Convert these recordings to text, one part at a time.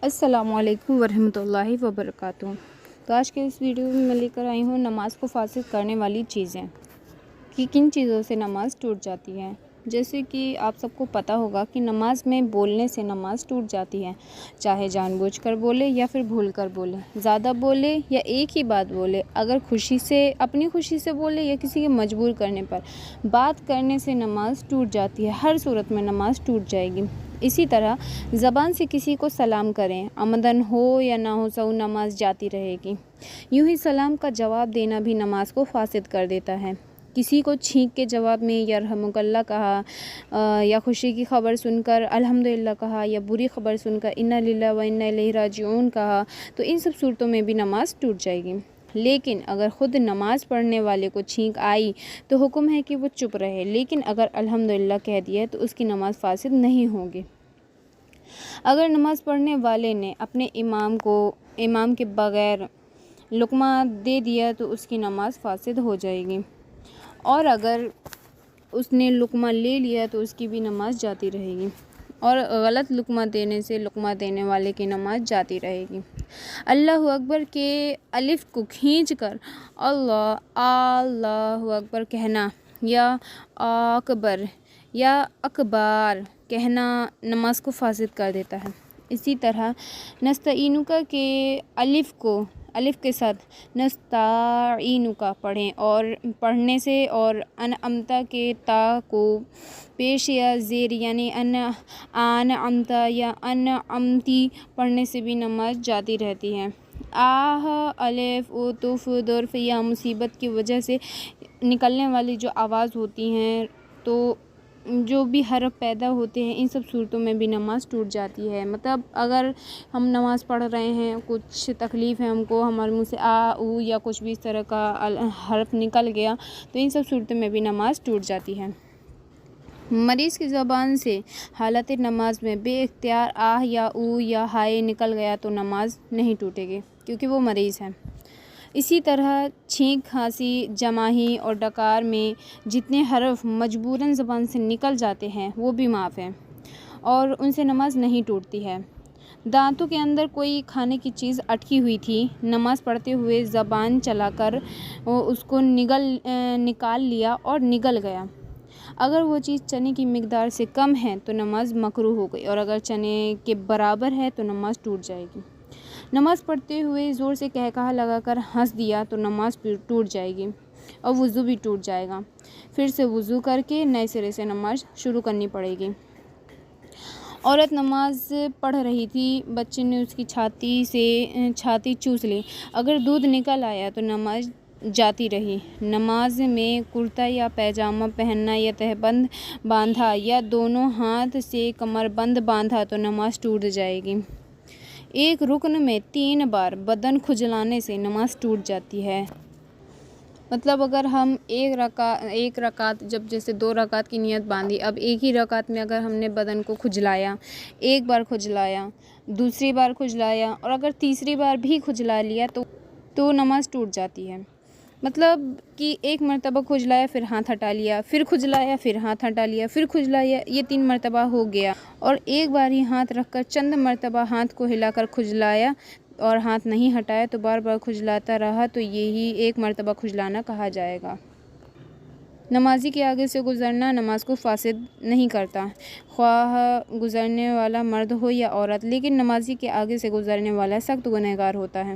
السلام علیکم ورحمۃ اللہ وبرکاتہ۔ تو آج کے اس ویڈیو میں میں لے کر آئی ہوں نماز کو فاسد کرنے والی چیزیں کہ کن چیزوں سے نماز ٹوٹ جاتی ہے۔ جیسے کہ آپ سب کو پتہ ہوگا کہ نماز میں بولنے سے نماز ٹوٹ جاتی ہے، چاہے جان بوجھ کر بولے یا پھر بھول کر بولے، زیادہ بولے یا ایک ہی بات بولے، اگر اپنی خوشی سے بولے یا کسی کے مجبور کرنے پر بات کرنے سے نماز ٹوٹ جاتی ہے۔ ہر صورت میں نماز ٹوٹ جائے گی۔ اسی طرح زبان سے کسی کو سلام کریں، آمدن ہو یا نہ ہو سو نماز جاتی رہے گی۔ یوں ہی سلام کا جواب دینا بھی نماز کو فاسد کر دیتا ہے۔ کسی کو چھینک کے جواب میں یرحمک اللہ کہا، یا خوشی کی خبر سن کر الحمدللہ کہا، یا بری خبر سن کر انا للہ و انا الیہ راجعون کہا، تو ان سب صورتوں میں بھی نماز ٹوٹ جائے گی۔ لیکن اگر خود نماز پڑھنے والے کو چھینک آئی تو حکم ہے کہ وہ چپ رہے، لیکن اگر الحمدللہ کہہ دیا تو اس کی نماز فاسد نہیں ہوگی۔ اگر نماز پڑھنے والے نے اپنے امام کے بغیر لقمہ دے دیا تو اس کی نماز فاسد ہو جائے گی، اور اگر اس نے لقمہ لے لیا تو اس کی بھی نماز جاتی رہے گی، اور غلط لقمہ دینے سے لقمہ دینے والے کی نماز جاتی رہے گی۔ اللہ اکبر کے الف کو کھینچ کر اللہ اکبر کہنا یا اکبر یا اکبار کہنا نماز کو فاسد کر دیتا ہے۔ اسی طرح نستعینک کے الف کے ساتھ نستعینک پڑھیں اور پڑھنے سے، اور انعمت کے تا کو پیش یا زیر یعنی انعمت یا انعمتی پڑھنے سے بھی نماز جاتی رہتی ہے۔ الف عطف ظرف یا مصیبت کی وجہ سے نکلنے والی جو آواز ہوتی ہیں، تو جو بھی حرف پیدا ہوتے ہیں، ان سب صورتوں میں بھی نماز ٹوٹ جاتی ہے۔ مطلب اگر ہم نماز پڑھ رہے ہیں، کچھ تکلیف ہے ہم کو، ہمارے منہ سے او یا کچھ بھی اس طرح کا حرف نکل گیا تو ان سب صورتوں میں بھی نماز ٹوٹ جاتی ہے۔ مریض کی زبان سے حالت نماز میں بے اختیار یا او یا ہائے نکل گیا تو نماز نہیں ٹوٹے گی، کیونکہ وہ مریض ہے۔ اسی طرح چھینک، کھانسی، جماہی اور ڈکار میں جتنے حرف مجبوراً زبان سے نکل جاتے ہیں وہ بھی معاف ہیں اور ان سے نماز نہیں ٹوٹتی ہے۔ دانتوں کے اندر کوئی کھانے کی چیز اٹکی ہوئی تھی، نماز پڑھتے ہوئے زبان چلا کر اس کو نکال لیا اور نگل گیا۔ اگر وہ چیز چنے کی مقدار سے کم ہے تو نماز مکروہ ہو گئی، اور اگر چنے کے برابر ہے تو نماز ٹوٹ جائے گی۔ نماز پڑھتے ہوئے زور سے قہقہہ لگا کر ہنس دیا تو نماز ٹوٹ جائے گی اور وضو بھی ٹوٹ جائے گا۔ پھر سے وضو کر کے نئے سرے سے نماز شروع کرنی پڑے گی۔ عورت نماز پڑھ رہی تھی، بچے نے اس کی چھاتی چوس لی، اگر دودھ نکل آیا تو نماز جاتی رہی۔ نماز میں کرتا یا پیجامہ پہننا یا تہبند باندھا یا دونوں ہاتھ سے کمر بند باندھا تو نماز ٹوٹ جائے گی۔ ایک رکن میں 3 بار بدن کھجلانے سے نماز ٹوٹ جاتی ہے۔ مطلب اگر ہم ایک رکعت جب جیسے 2 رکعت کی نیت باندھی، اب ایک ہی رکعت میں اگر ہم نے بدن کو کھجلایا، ایک بار کھجلایا، دوسری بار کھجلایا، اور اگر تیسری بار بھی کھجلا لیا تو نماز ٹوٹ جاتی ہے۔ مطلب کہ ایک مرتبہ کھجلایا پھر ہاتھ ہٹا لیا، پھر کھجلایا پھر ہاتھ ہٹا لیا، پھر کھجلایا، یہ 3 مرتبہ ہو گیا، اور ایک بار ہی ہاتھ رکھ کر چند مرتبہ ہاتھ کو ہلا کر کھجلایا اور ہاتھ نہیں ہٹایا تو بار بار کھجلاتا رہا تو یہی ایک مرتبہ کھجلانا کہا جائے گا۔ نمازی کے آگے سے گزرنا نماز کو فاسد نہیں کرتا، خواہ گزرنے والا مرد ہو یا عورت، لیکن نمازی کے آگے سے گزرنے والا سخت گنہگار ہوتا ہے۔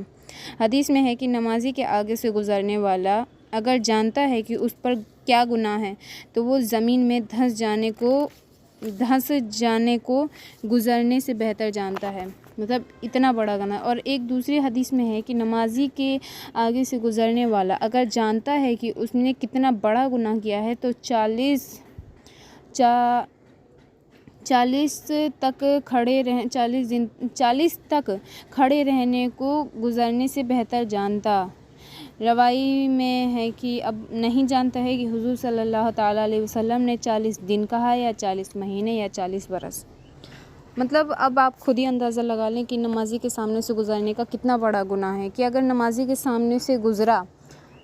حدیث میں ہے کہ نمازی کے آگے سے گزرنے والا اگر جانتا ہے کہ اس پر کیا گناہ ہے تو وہ زمین میں دھنس جانے کو گزرنے سے بہتر جانتا ہے۔ مطلب اتنا بڑا گناہ۔ اور ایک دوسری حدیث میں ہے کہ نمازی کے آگے سے گزرنے والا اگر جانتا ہے کہ اس نے کتنا بڑا گناہ کیا ہے تو 40 تک کھڑے رہنے کو گزرنے سے بہتر جانتا۔ روائی میں ہے کہ اب نہیں جانتا ہے کہ حضور صلی اللہ تعالیٰ علیہ وسلم نے 40 دن کہا یا 40 مہینے یا 40 برس۔ مطلب اب آپ خود ہی اندازہ لگا لیں کہ نمازی کے سامنے سے گزرنے کا کتنا بڑا گناہ ہے، کہ اگر نمازی کے سامنے سے گزرا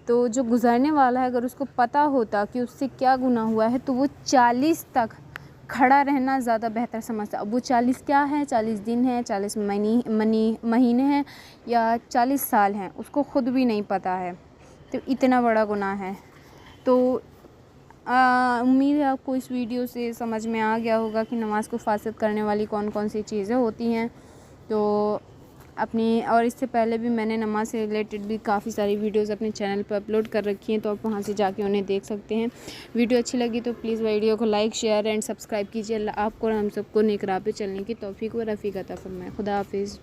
تو جو گزرنے والا ہے اگر اس کو پتہ ہوتا کہ اس سے کیا گناہ ہوا ہے تو وہ 40 تک کھڑا رہنا زیادہ بہتر سمجھتا ہے. اب وہ 40 کیا ہے، 40 دن ہے، 40 مہینے ہیں یا 40 سال ہیں، اس کو خود بھی نہیں پتہ ہے. تو اتنا بڑا گناہ ہے. تو امید ہے آپ کو اس ویڈیو سے سمجھ میں آ گیا ہوگا کہ نماز کو فاسد کرنے والی کون کون سی چیزیں ہوتی ہیں. تو اور اس سے پہلے بھی میں نے نماز سے ریلیٹڈ بھی کافی ساری ویڈیوز اپنے چینل پہ اپلوڈ کر رکھی ہیں، تو آپ وہاں سے جا کے انہیں دیکھ سکتے ہیں. ویڈیو اچھی لگی تو پلیز ویڈیو کو لائک، شیئر اینڈ سبسکرائب کیجیے. اللہ آپ کو اور ہم سب کو نیک راہ پہ چلنے کی توفیق و رفیق عطا فرمائے. خدا حافظ.